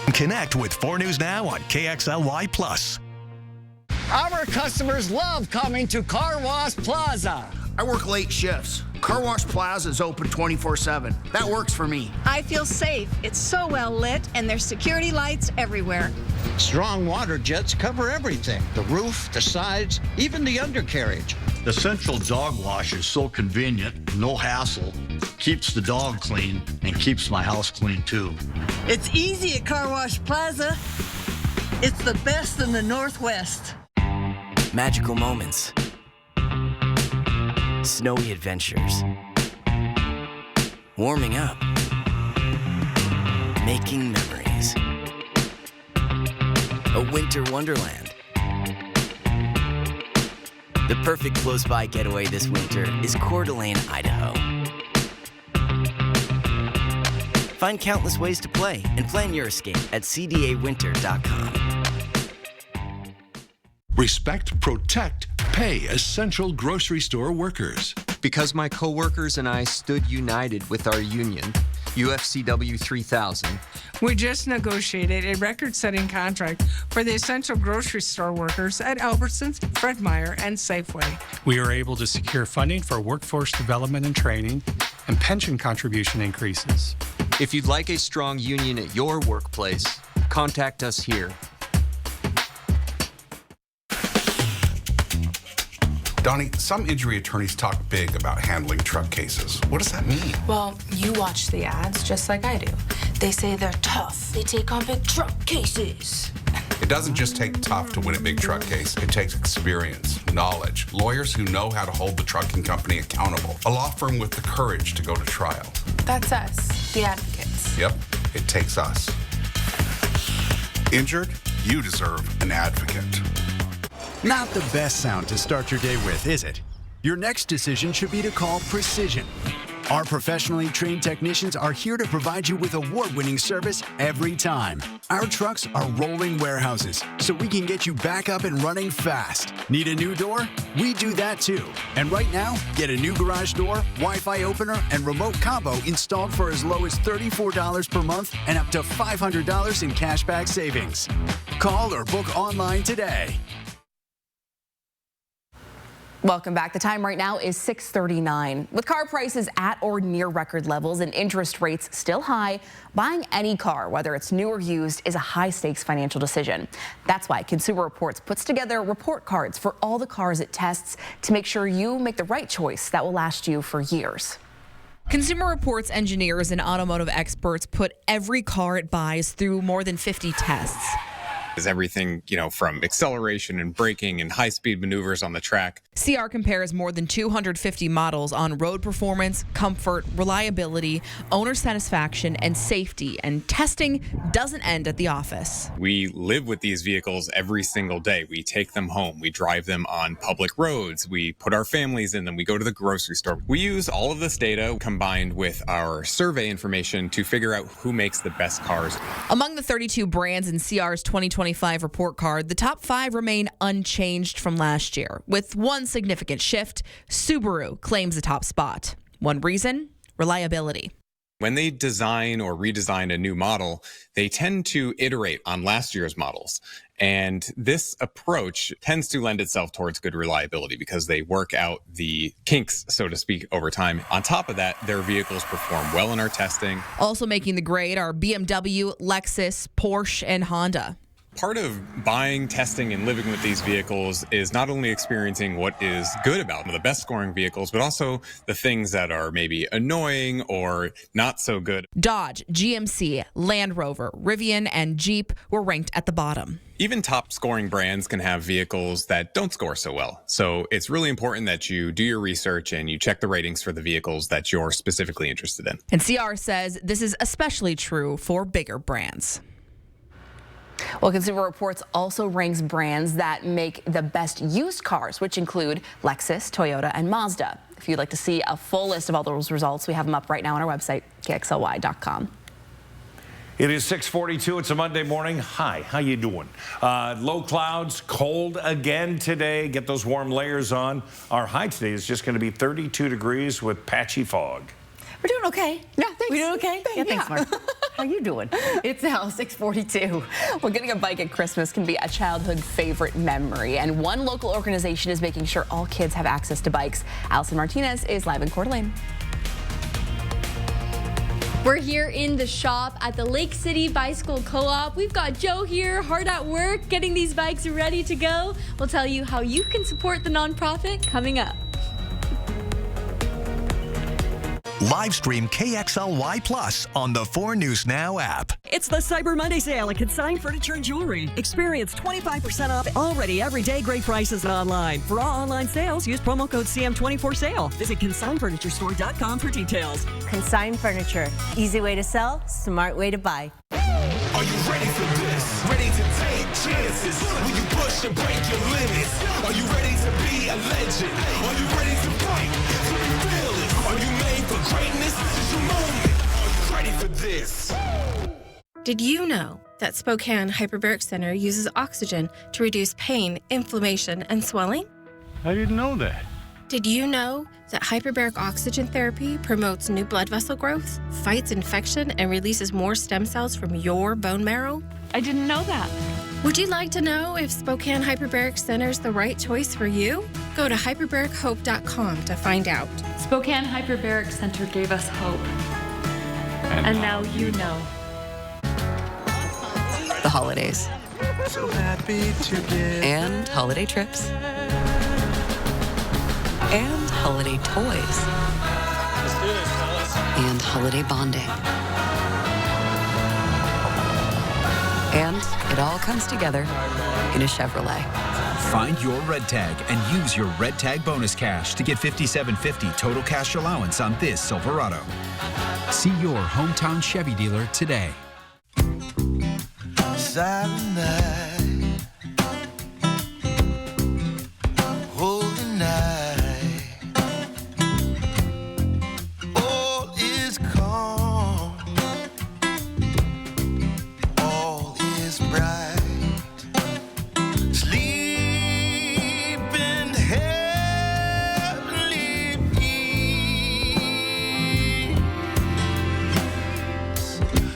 Connect with 4 News Now on KXLY+. Our customers love coming to Car Wash Plaza. I work late shifts. Car Wash Plaza is open 24/7. That works for me. I feel safe. It's so well lit, and there's security lights everywhere. Strong water jets cover everything. The roof, the sides, even the undercarriage. The central dog wash is so convenient, no hassle, keeps the dog clean, and keeps my house clean too. It's easy at Car Wash Plaza. It's the best in the Northwest. Magical moments. Snowy adventures. Warming up. Making memories. A winter wonderland. The perfect close-by getaway this winter is Coeur d'Alene, Idaho. Find countless ways to play and plan your escape at cdawinter.com. Respect, protect, pay essential grocery store workers. Because my coworkers and I stood united with our union, UFCW 3000. We just negotiated a record-setting contract for the essential grocery store workers at Albertsons, Fred Meyer, and Safeway. We are able to secure funding for workforce development and training and pension contribution increases. If you'd like a strong union at your workplace, contact us here. Donnie, some injury attorneys talk big about handling truck cases. What does that mean? Well, you watch the ads just like I do. They say they're tough. They take on big truck cases. It doesn't just take tough to win a big truck case. It takes experience, knowledge, lawyers who know how to hold the trucking company accountable, a law firm with the courage to go to trial. That's us, the advocates. Yep, it takes us. Injured? You deserve an advocate. Not the best sound to start your day with, is it? Your next decision should be to call Precision. Our professionally trained technicians are here to provide you with award-winning service every time. Our trucks are rolling warehouses, so we can get you back up and running fast. Need a new door? We do that too. And right now, get a new garage door, Wi-Fi opener, and remote combo installed for as low as $34 per month and up to $500 in cashback savings. Call or book online today. Welcome back. The time right now is 6:39. With car prices at or near record levels and interest rates still high, buying any car, whether it's new or used, is a high-stakes financial decision. That's why Consumer Reports puts together report cards for all the cars it tests to make sure you make the right choice that will last you for years. Consumer Reports engineers and automotive experts put every car it buys through more than 50 tests. Is everything, from acceleration and braking and high-speed maneuvers on the track. CR compares more than 250 models on road performance, comfort, reliability, owner satisfaction, and safety, and testing doesn't end at the office. We live with these vehicles every single day. We take them home. We drive them on public roads. We put our families in them. We go to the grocery store. We use all of this data combined with our survey information to figure out who makes the best cars. Among the 32 brands in CR's 2025 report card, the top 5 remain unchanged from last year. With one significant shift, Subaru claims the top spot. One reason? Reliability. When they design or redesign a new model, they tend to iterate on last year's models. And this approach tends to lend itself towards good reliability because they work out the kinks, so to speak, over time. On top of that, their vehicles perform well in our testing. Also making the grade are BMW, Lexus, Porsche, and Honda. Part of buying, testing, and living with these vehicles is not only experiencing what is good about them, the best scoring vehicles, but also the things that are maybe annoying or not so good. Dodge, GMC, Land Rover, Rivian, and Jeep were ranked at the bottom. Even top scoring brands can have vehicles that don't score so well. So it's really important that you do your research and you check the ratings for the vehicles that you're specifically interested in. And CR says this is especially true for bigger brands. Well, Consumer Reports also ranks brands that make the best used cars, which include Lexus, Toyota, and Mazda. If you'd like to see a full list of all those results, we have them up right now on our website, kxly.com. It is 6:42. It's a Monday morning. Hi, how you doing? Low clouds, cold again today. Get those warm layers on. Our high today is just going to be 32 degrees with patchy fog. We're doing okay. Yeah, thanks. We doing okay? Thanks, Mark. How you doing? It's now 6:42. Well, getting a bike at Christmas can be a childhood favorite memory, and one local organization is making sure all kids have access to bikes. Allison Martinez is live in Coeur d'Alene. We're here in the shop at the Lake City Bicycle Co-op. We've got Joe here, hard at work, getting these bikes ready to go. We'll tell you how you can support the nonprofit coming up. Live stream KXLY Plus on the 4 News Now app. It's the Cyber Monday sale at Consign Furniture and Jewelry. Experience 25% off already everyday great prices online. For all online sales, use promo code CM24SALE. Visit consignfurniturestore.com for details. Consign Furniture. Easy way to sell, smart way to buy. Are you ready for this? Ready to take chances? Will you push and break your limits? Are you ready to be a legend? Are you ready to fight? To be fearless? Are you made for greatness? This is your moment. Are you ready for this? Did you know that Spokane Hyperbaric Center uses oxygen to reduce pain, inflammation, and swelling? I didn't know that. Did you know that hyperbaric oxygen therapy promotes new blood vessel growth, fights infection, and releases more stem cells from your bone marrow? I didn't know that. Would you like to know if Spokane Hyperbaric Center is the right choice for you? Go to hyperbarichope.com to find out. Spokane Hyperbaric Center gave us hope. And now you know. The holidays. So happy together. And holiday trips. And holiday toys. And holiday bonding. And it all comes together in a Chevrolet. Find your red tag and use your red tag bonus cash to get $5,750 total cash allowance on this Silverado. See your hometown Chevy dealer today. Silent night, holy night, all is calm, all is bright, sleep in heavenly peace,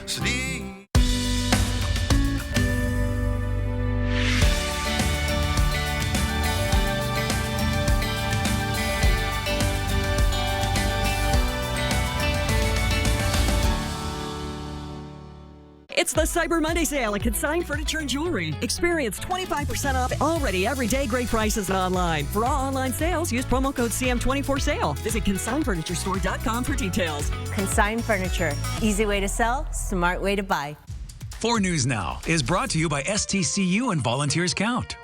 sleep. It's the Cyber Monday sale at Consign Furniture and Jewelry. Experience 25% off already everyday great prices online. For all online sales, use promo code CM24SALE. Visit consignfurnituresstore.com for details. Consign Furniture. Easy way to sell, smart way to buy. 4 News Now is brought to you by STCU and Volunteers Count.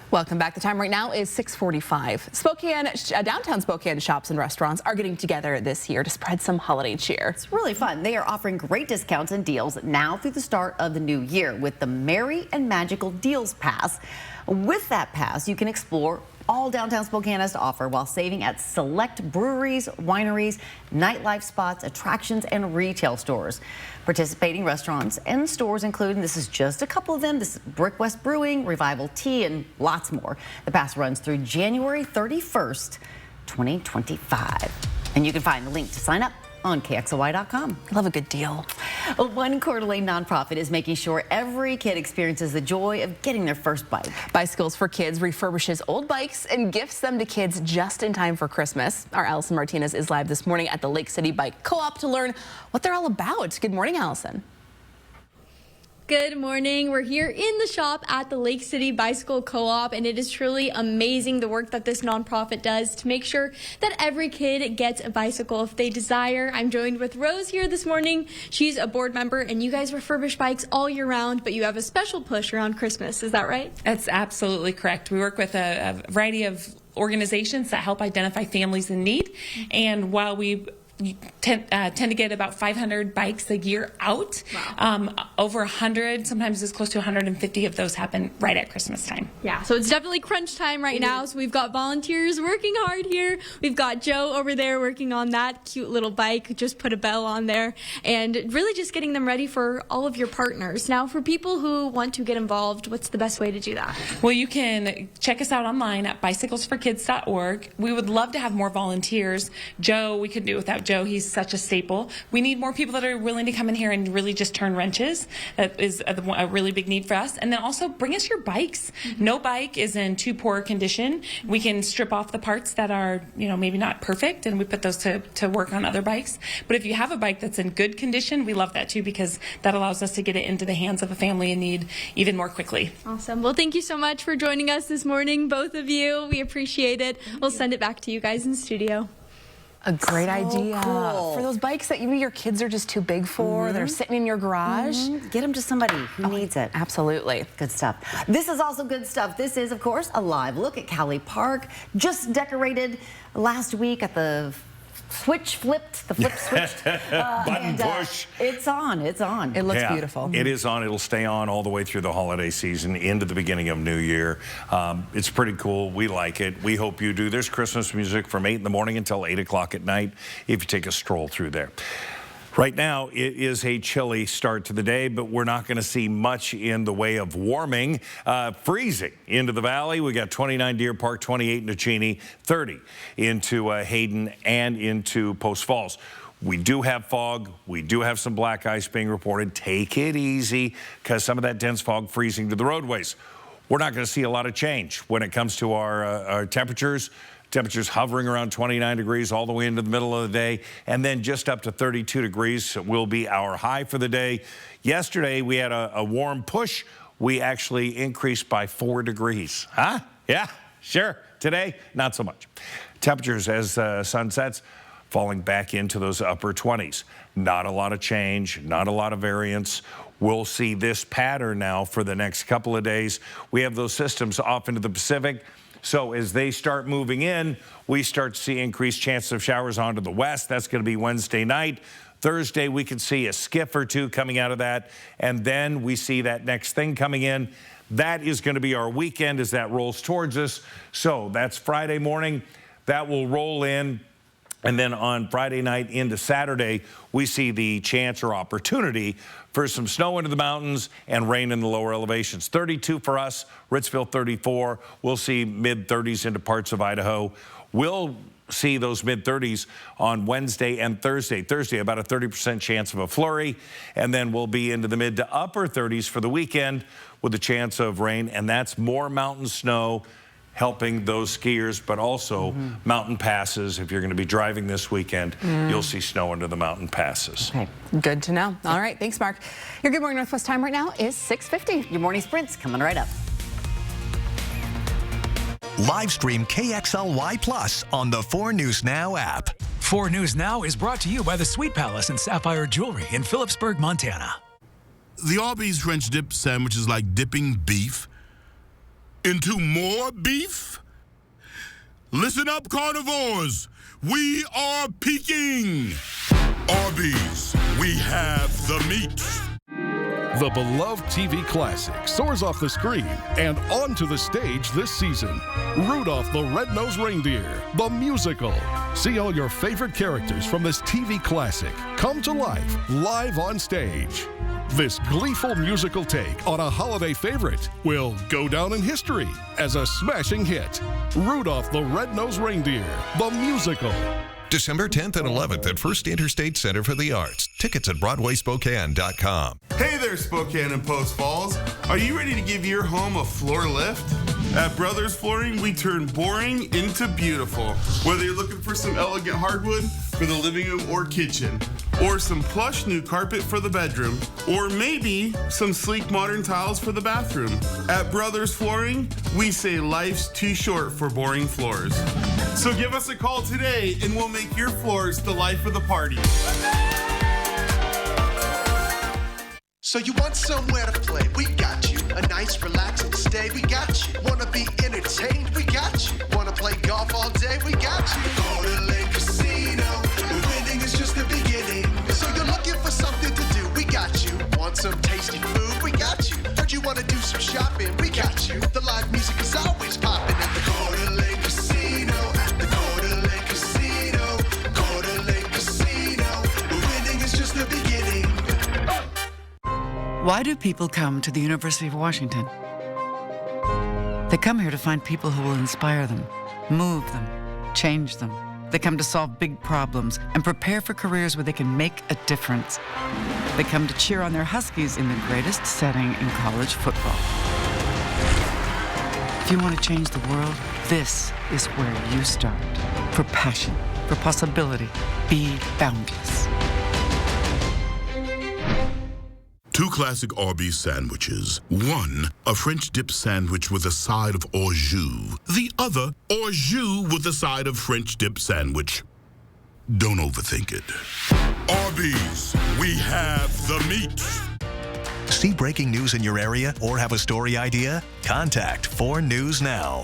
Welcome back. The time right now is 6:45. Downtown Spokane shops and restaurants are getting together this year to spread some holiday cheer. It's really fun. They are offering great discounts and deals now through the start of the new year with the Merry and Magical Deals Pass. With that pass, you can explore all downtown Spokane has to offer while saving at select breweries, wineries, nightlife spots, attractions, and retail stores. Participating restaurants and stores include, and this is just a couple of them, this is Brick West Brewing, Revival Tea, and lots more. The pass runs through January 31st, 2025. And you can find the link to sign up on KXLY.com. Love a good deal. One Coeur d'Alene nonprofit is making sure every kid experiences the joy of getting their first bike. Bicycles for Kids refurbishes old bikes and gifts them to kids just in time for Christmas. Our Allison Martinez is live this morning at the Lake City Bike Co-op to learn what they're all about. Good morning, Allison. Good morning. We're here in the shop at the Lake City Bicycle Co-op, and it is truly amazing the work that this nonprofit does to make sure that every kid gets a bicycle if they desire. I'm joined with Rose here this morning. She's a board member, and you guys refurbish bikes all year round, but you have a special push around Christmas. Is that right? That's absolutely correct. We work with a variety of organizations that help identify families in need, and while we tend to get about 500 bikes a year out. Wow. Over 100, sometimes as close to 150 of those happen right at Christmas time. Yeah, so it's definitely crunch time right now. So we've got volunteers working hard here. We've got Joe over there working on that cute little bike, just put a bell on there, and really just getting them ready for all of your partners. Now, for people who want to get involved, what's the best way to do that? Well, you can check us out online at bicyclesforkids.org. We would love to have more volunteers. Joe, we could do it without Joe. He's such a staple. We need more people that are willing to come in here and really just turn wrenches. That is a really big need for us. And then also bring us your bikes. Mm-hmm. No bike is in too poor condition. We can strip off the parts that are, maybe not perfect, and we put those to work on other bikes. But if you have a bike that's in good condition, we love that too, because that allows us to get it into the hands of a family in need even more quickly. Awesome. Well, thank you so much for joining us this morning, both of you. We appreciate it. We'll send it back to you guys in studio. A great idea. Cool. For those bikes that maybe your kids are just too big for, that are sitting in your garage. Get them to somebody who needs it. Absolutely. Good stuff. This is also good stuff. This is, of course, a live look at Cowley Park. Just decorated last week at the flip switched. Button push. It's on. It's on. It looks beautiful. It is on. It'll stay on all the way through the holiday season into the beginning of New Year. It's pretty cool. We like it. We hope you do. There's Christmas music from 8 in the morning until 8 o'clock at night if you take a stroll through there. Right now, it is a chilly start to the day, but we're not going to see much in the way of warming. Freezing into the valley. We got 29 Deer Park, 28 into Cheney, 30 into Hayden and into Post Falls. We do have fog. We do have some black ice being reported. Take it easy, because some of that dense fog freezing to the roadways. We're not going to see a lot of change when it comes to our temperatures. Temperatures hovering around 29 degrees all the way into the middle of the day, and then just up to 32 degrees will be our high for the day. Yesterday, we had a warm push. We actually increased by 4 degrees. Huh? Yeah, sure. Today, not so much. Temperatures as sun sets, falling back into those upper 20s. Not a lot of change, not a lot of variance. We'll see this pattern now for the next couple of days. We have those systems off into the Pacific. So as they start moving in, we start to see increased chances of showers onto the west. That's going to be Wednesday night. Thursday, we could see a skiff or two coming out of that. And then we see that next thing coming in. That is going to be our weekend as that rolls towards us. So that's Friday morning. That will roll in. And then on Friday night into Saturday, we see the chance or opportunity for some snow into the mountains and rain in the lower elevations. 32 for us, Ritzville 34. We'll see mid-30s into parts of Idaho. We'll see those mid-30s on Wednesday and Thursday. Thursday, about a 30% chance of a flurry. And then we'll be into the mid to upper 30s for the weekend with a chance of rain. And that's more mountain snow helping those skiers, but also mountain passes. If you're going to be driving this weekend, you'll see snow under the mountain passes. Okay, good to know. All right, thanks, Mark. Your Good Morning Northwest time right now is 6:50. Your morning sprints coming right up. Live stream KXLY Plus on the 4 News Now app. 4 News Now is brought to you by the Sweet Palace and Sapphire Jewelry in Phillipsburg, Montana. The Arby's French dip sandwich is like dipping beef into more beef. Listen up, carnivores. We are peaking. Arby's, we have the meat. The beloved TV classic soars off the screen and onto the stage this season. Rudolph the Red-Nosed Reindeer, the musical. See all your favorite characters from this TV classic come to life live on stage. This gleeful musical take on a holiday favorite will go down in history as a smashing hit. Rudolph the Red-Nosed Reindeer, the musical. December 10th and 11th at First Interstate Center for the Arts. Tickets at BroadwaySpokane.com. Hey there, Spokane and Post Falls. Are you ready to give your home a floor lift? At Brothers Flooring, we turn boring into beautiful. Whether you're looking for some elegant hardwood for the living room or kitchen, or some plush new carpet for the bedroom, or maybe some sleek modern tiles for the bathroom. At Brothers Flooring, we say life's too short for boring floors. So give us a call today and we'll make your floors the life of the party. So you want somewhere to play? We got you. A nice relaxing stay? We got you. Wanna be entertained? We got you. Wanna play golf all day? We got you. Go to Lake Casino. Winning is just the beginning. So you're looking for something to do? We got you. Want some tasty food? We got you. Heard you wanna do some shopping? We got you. The live music is always popping at the Go to Lake Casino. At the Go to Lake Casino. Go to Lake Casino. Winning is just the beginning. Why do people come to the University of Washington? They come here to find people who will inspire them, move them, change them. They come to solve big problems and prepare for careers where they can make a difference. They come to cheer on their Huskies in the greatest setting in college football. If you want to change the world, this is where you start. For passion, for possibility, be boundless. 2 classic Arby's sandwiches. One, a French dip sandwich with a side of au jus. The other, au jus with a side of French dip sandwich. Don't overthink it. Arby's, we have the meat. See breaking news in your area or have a story idea? Contact 4 News Now.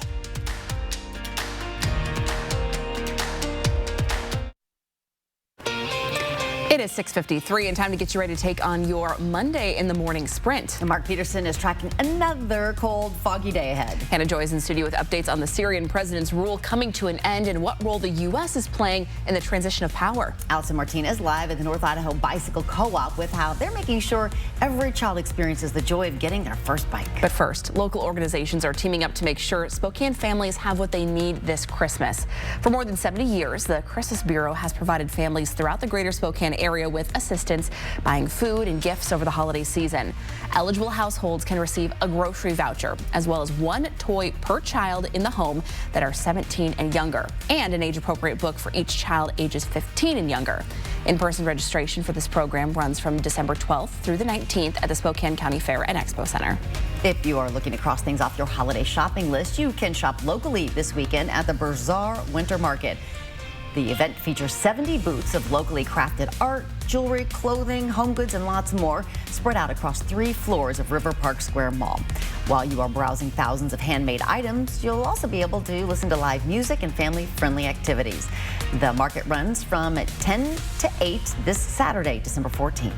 It is 6:53 and time to get you ready to take on your Monday in the morning sprint. And Mark Peterson is tracking another cold, foggy day ahead. Hannah Joy is in studio with updates on the Syrian president's rule coming to an end and what role the U.S. is playing in the transition of power. Allison Martinez live at the North Idaho Bicycle Co-op with how they're making sure every child experiences the joy of getting their first bike. But first, local organizations are teaming up to make sure Spokane families have what they need this Christmas. For more than 70 years, the Christmas Bureau has provided families throughout the greater Spokane area with assistance buying food and gifts over the holiday season. Eligible households can receive a grocery voucher as well as 1 toy per child in the home that are 17 and younger, and an age-appropriate book for each child ages 15 and younger. In-person registration for this program runs from December 12th through the 19th at the Spokane County Fair and Expo Center. If you are looking to cross things off your holiday shopping list, you can shop locally this weekend at the Bazaar Winter Market. The event features 70 booths of locally crafted art, jewelry, clothing, home goods, and lots more spread out across 3 floors of River Park Square Mall. While you are browsing thousands of handmade items, you'll also be able to listen to live music and family-friendly activities. The market runs from 10 to 8 this Saturday, December 14th.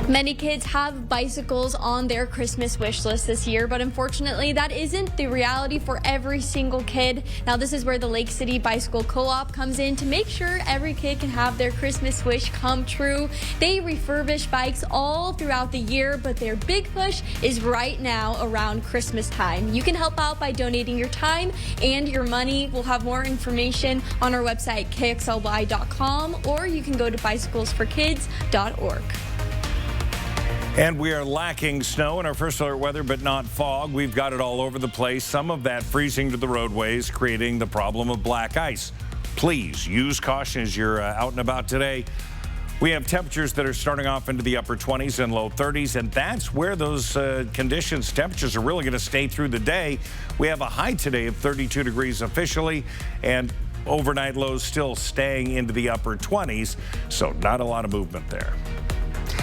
Many kids have bicycles on their Christmas wish list this year, but unfortunately that isn't the reality for every single kid. Now this is where the Lake City Bicycle Co-op comes in to make sure every kid can have their Christmas wish come true. They refurbish bikes all throughout the year, but their big push is right now around Christmas time. You can help out by donating your time and your money. We'll have more information on our website, kxly.com, or you can go to bicyclesforkids.org. And we are lacking snow in our first alert weather, but not fog. We've got it all over the place. Some of that freezing to the roadways, creating the problem of black ice. Please use caution as you're out and about today. We have temperatures that are starting off into the upper 20s and low 30s, and that's where those temperatures are really going to stay through the day. We have a high today of 32 degrees officially, and overnight lows still staying into the upper 20s, so not a lot of movement there.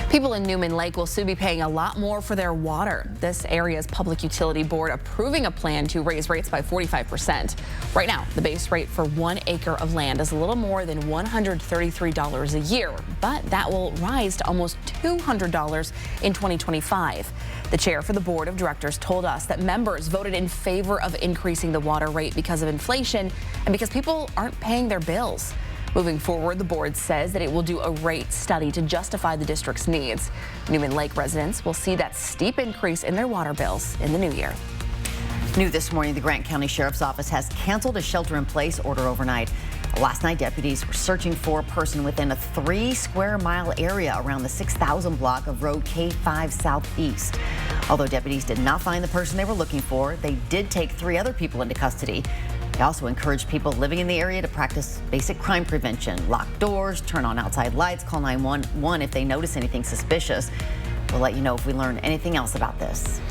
People in Newman Lake will soon be paying a lot more for their water. This area's Public Utility Board approving a plan to raise rates by 45%. Right now, the base rate for 1 acre of land is a little more than $133 a year, but that will rise to almost $200 in 2025. The chair for the board of directors told us that members voted in favor of increasing the water rate because of inflation and because people aren't paying their bills. Moving forward, the board says that it will do a rate study to justify the district's needs. Newman Lake residents will see that steep increase in their water bills in the new year. New this morning, the Grant County Sheriff's Office has canceled a shelter-in-place order overnight. Last night, deputies were searching for a person within a 3-square-mile area around the 6,000 block of Road K5 Southeast. Although deputies did not find the person they were looking for, they did take 3 other people into custody. They also encourage people living in the area to practice basic crime prevention, lock doors, turn on outside lights, call 911 if they notice anything suspicious. We'll let you know if we learn anything else about this.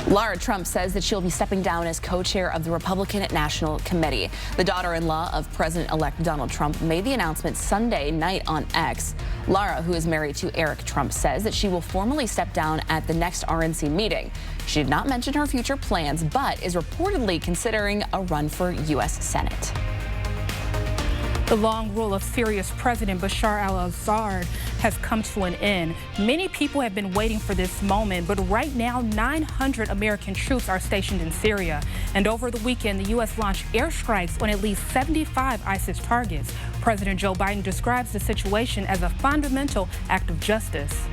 Lara Trump says that she'll be stepping down as co-chair of the Republican National Committee. The daughter-in-law of President-elect Donald Trump made the announcement Sunday night on X. Lara, who is married to Eric Trump, says that she will formally step down at the next RNC meeting. She did not mention her future plans, but is reportedly considering a run for U.S. Senate. The long rule of Syria's President Bashar al-Assad has come to an end. Many people have been waiting for this moment, but right now 900 American troops are stationed in Syria. And over the weekend, the U.S. launched airstrikes on at least 75 ISIS targets. President Joe Biden describes the situation as a fundamental act of justice.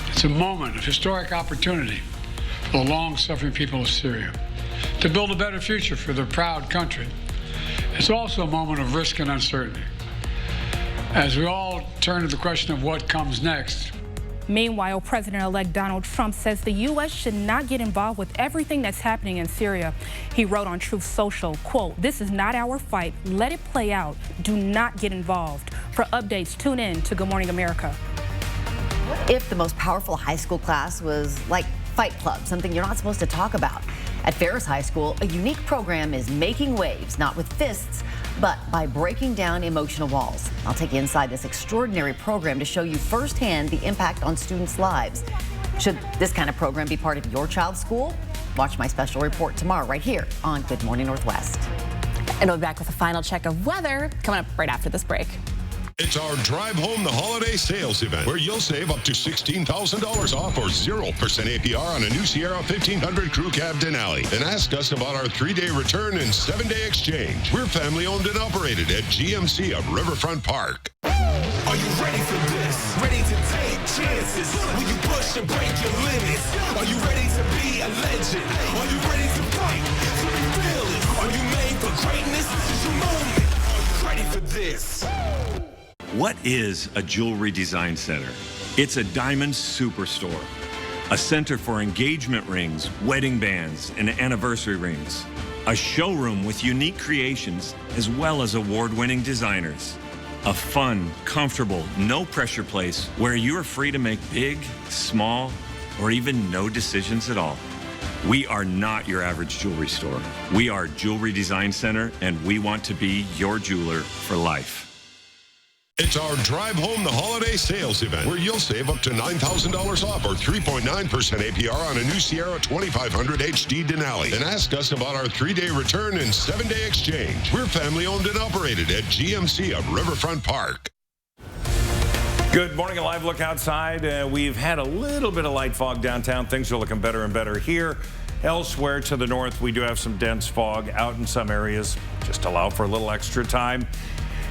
It's a moment of historic opportunity for the long-suffering people of Syria to build a better future for their proud country. It's also a moment of risk and uncertainty as we all turn to the question of what comes next. Meanwhile, President-elect Donald Trump says the U.S. should not get involved with everything that's happening in Syria. He wrote on Truth Social, quote, "This is not our fight. Let it play out. Do not get involved." For updates, tune in to Good Morning America. What if the most powerful high school class was like Fight Club, something you're not supposed to talk about? At Ferris High School, a unique program is making waves, not with fists, but by breaking down emotional walls. I'll take you inside this extraordinary program to show you firsthand the impact on students' lives. Should this kind of program be part of your child's school? Watch my special report tomorrow right here on Good Morning Northwest. And we'll be back with a final check of weather coming up right after this break. It's our Drive Home the Holiday sales event where you'll save up to $16,000 off or 0% APR on a new Sierra 1500 Crew Cab Denali. And ask us about our 3-day return and 7-day exchange. We're family owned and operated at GMC of Riverfront Park. Are you ready for this? Ready to take chances? Will you push and break your limits? Are you ready to be a legend? Are you ready to fight? To be fearless? Are you made for greatness? This is your moment. Are you ready for this? What is a jewelry design center? It's a diamond superstore, a center for engagement rings, wedding bands, and anniversary rings, a showroom with unique creations as well as award-winning designers, a fun, comfortable, no-pressure place where you are free to make big, small, or even no decisions at all. We are not your average jewelry store. We are Jewelry Design Center, and we want to be your jeweler for life. It's our Drive Home the Holiday sales event where you'll save up to $9,000 off or 3.9% APR on a new Sierra 2500 HD Denali. And ask us about our 3-day return and 7-day exchange. We're family owned and operated at GMC of Riverfront Park. Good morning, a live look outside. We've had a little bit of light fog downtown. Things are looking better and better here. Elsewhere to the north, we do have some dense fog out in some areas. Just allow for a little extra time.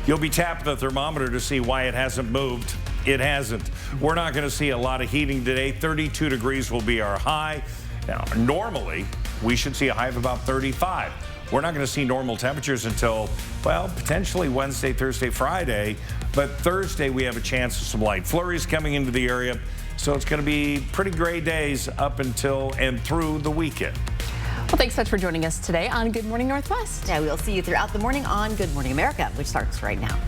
You'll be tapping the thermometer to see why it hasn't moved. It hasn't. We're not going to see a lot of heating today. 32 degrees will be our high. Now, normally, we should see a high of about 35. We're not going to see normal temperatures until, well, potentially Wednesday, Thursday, Friday. But Thursday, we have a chance of some light flurries coming into the area. So it's going to be pretty gray days up until and through the weekend. Well, thanks so much for joining us today on Good Morning Northwest. Yeah, we'll see you throughout the morning on Good Morning America, which starts right now.